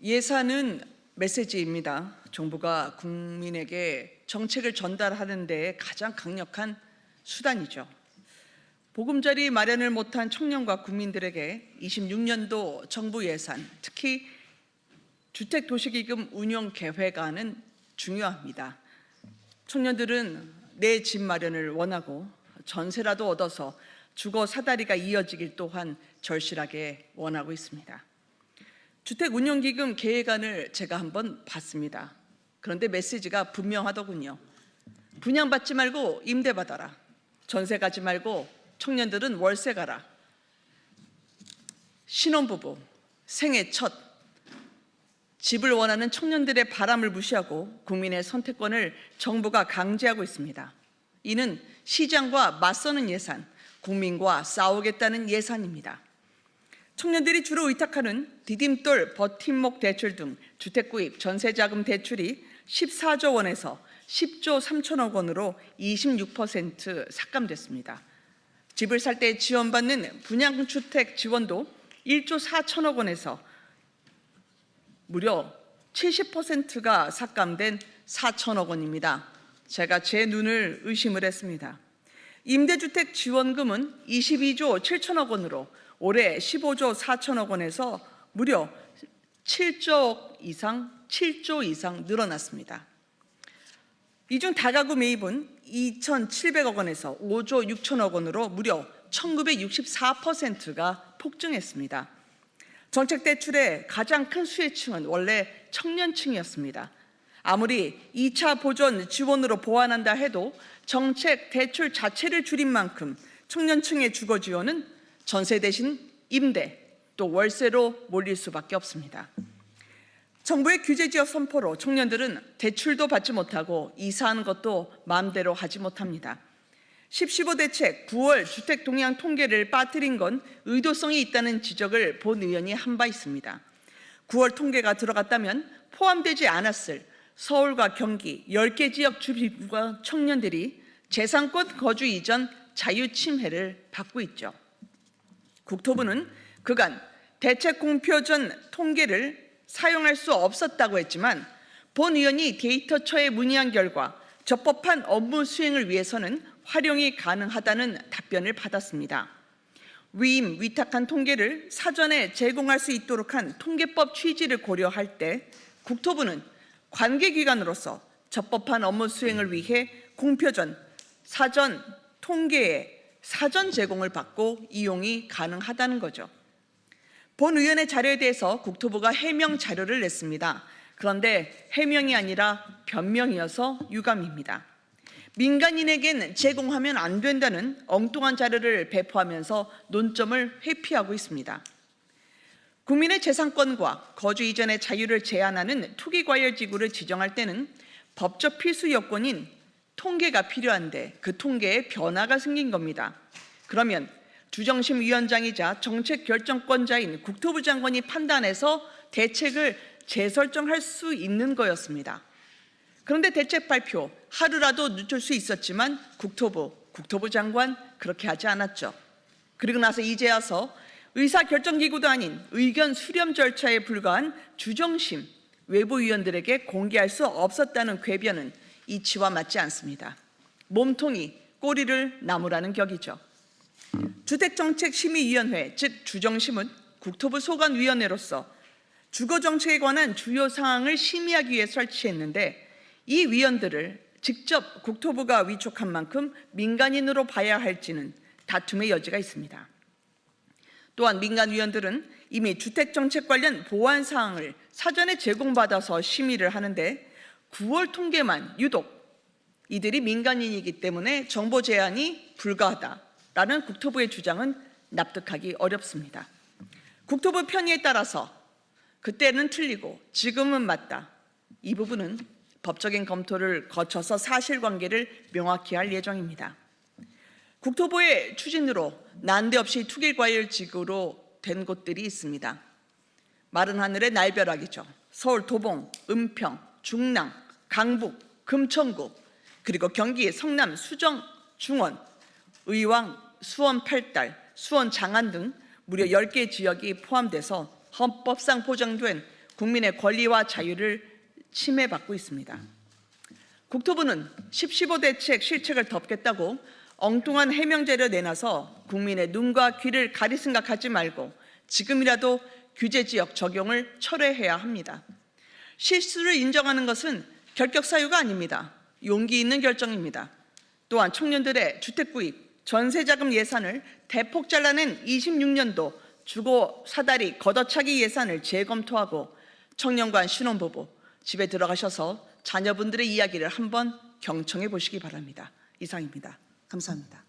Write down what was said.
예산은 메시지입니다. 정부가 국민에게 정책을 전달하는 데 가장 강력한 수단이죠. 보금자리 마련을 못한 청년과 국민들에게 26년도 정부 예산, 특히 주택도시기금 운용 계획안은 중요합니다. 청년들은 내 집 마련을 원하고 전세라도 얻어서 주거 사다리가 이어지길 또한 절실하게 원하고 있습니다. 주택운용기금 계획안을 제가 한번 봤습니다. 그런데 메시지가 분명하더군요. 분양받지 말고 임대받아라. 전세 가지 말고 청년들은 월세 가라. 신혼부부, 생애 첫 집을 원하는 청년들의 바람을 무시하고 국민의 선택권을 정부가 강제하고 있습니다. 이는 시장과 맞서는 예산, 국민과 싸우겠다는 예산입니다. 청년들이 주로 의탁하는 디딤돌, 버팀목 대출 등 주택구입, 전세자금 대출이 14조 원에서 10조 3천억 원으로 26% 삭감됐습니다. 집을 살 때 지원받는 분양주택 지원도 1조 4천억 원에서 무려 70%가 삭감된 4천억 원입니다. 제가 제 눈을 의심을 했습니다. 임대주택 지원금은 22조 7천억 원으로 올해 15조 4천억 원에서 무려 7조 이상 늘어났습니다. 이 중 다가구 매입은 2,700억 원에서 5조 6천억 원으로 무려 1964%가 폭증했습니다. 정책 대출의 가장 큰 수혜층은 원래 청년층이었습니다. 아무리 2차 보전 지원으로 보완한다 해도 정책 대출 자체를 줄인 만큼 청년층의 주거 지원은 전세 대신 임대, 또 월세로 몰릴 수밖에 없습니다. 정부의 규제지역 선포로 청년들은 대출도 받지 못하고 이사하는 것도 마음대로 하지 못합니다. 10.15 대책 9월 주택 동향 통계를 빠뜨린 건 의도성이 있다는 지적을 본 의원이 한 바 있습니다. 9월 통계가 들어갔다면 포함되지 않았을 서울과 경기 10개 지역 주민과 청년들이 재산권 거주 이전 자유침해를 받고 있죠. 국토부는 그간 대책 공표 전 통계를 사용할 수 없었다고 했지만 본 의원이 데이터처에 문의한 결과 적법한 업무 수행을 위해서는 활용이 가능하다는 답변을 받았습니다. 위임, 위탁한 통계를 사전에 제공할 수 있도록 한 통계법 취지를 고려할 때 국토부는 관계기관으로서 적법한 업무 수행을 위해 공표 전 사전 통계의 사전 제공을 받고 이용이 가능하다는 거죠. 본 의원의 자료에 대해서 국토부가 해명 자료를 냈습니다. 그런데 해명이 아니라 변명이어서 유감입니다. 민간인에겐 제공하면 안 된다는 엉뚱한 자료를 배포하면서 논점을 회피하고 있습니다. 국민의 재산권과 거주 이전의 자유를 제한하는 투기과열지구를 지정할 때는 법적 필수 요건인 통계가 필요한데 그 통계에 변화가 생긴 겁니다. 그러면 주정심위원장이자 정책결정권자인 국토부 장관이 판단해서 대책을 재설정할 수 있는 거였습니다. 그런데 대책 발표 하루라도 늦출 수 있었지만 국토부 장관 그렇게 하지 않았죠. 그리고 나서 이제 와서 의사결정기구도 아닌 의견 수렴 절차에 불과한 주정심 외부위원들에게 공개할 수 없었다는 궤변은 이치와 맞지 않습니다. 몸통이 꼬리를 나무라는 격이죠. 주택정책심의위원회 즉 주정심은 국토부 소관위원회로서 주거정책에 관한 주요 사항을 심의하기 위해 설치했는데 이 위원들을 직접 국토부가 위촉한 만큼 민간인으로 봐야 할지는 다툼의 여지가 있습니다. 또한 민간위원들은 이미 주택정책 관련 보완 사항을 사전에 제공받아서 심의를 하는데 9월 통계만 유독 이들이 민간인이기 때문에 정보 제한이 불가하다라는 국토부의 주장은 납득하기 어렵습니다. 국토부 편의에 따라서 그때는 틀리고 지금은 맞다. 이 부분은 법적인 검토를 거쳐서 사실관계를 명확히 할 예정입니다. 국토부의 추진으로 난데없이 투기과열지구로 된 곳들이 있습니다. 마른 하늘의 날벼락이죠. 서울 도봉, 은평, 중랑, 강북, 금천구, 그리고 경기 성남, 수정, 중원, 의왕, 수원 8달, 수원 장안 등 무려 10개 지역이 포함돼서 헌법상 보장된 국민의 권리와 자유를 침해받고 있습니다. 국토부는 10.15 대책 실책을 덮겠다고 엉뚱한 해명제를 내놔서 국민의 눈과 귀를 가릴 생각하지 말고 지금이라도 규제지역 적용을 철회해야 합니다. 실수를 인정하는 것은 결격 사유가 아닙니다. 용기 있는 결정입니다. 또한 청년들의 주택 구입, 전세자금 예산을 대폭 잘라낸 26년도 주거 사다리 걷어차기 예산을 재검토하고 청년과 신혼부부 집에 들어가셔서 자녀분들의 이야기를 한번 경청해 보시기 바랍니다. 이상입니다. 감사합니다.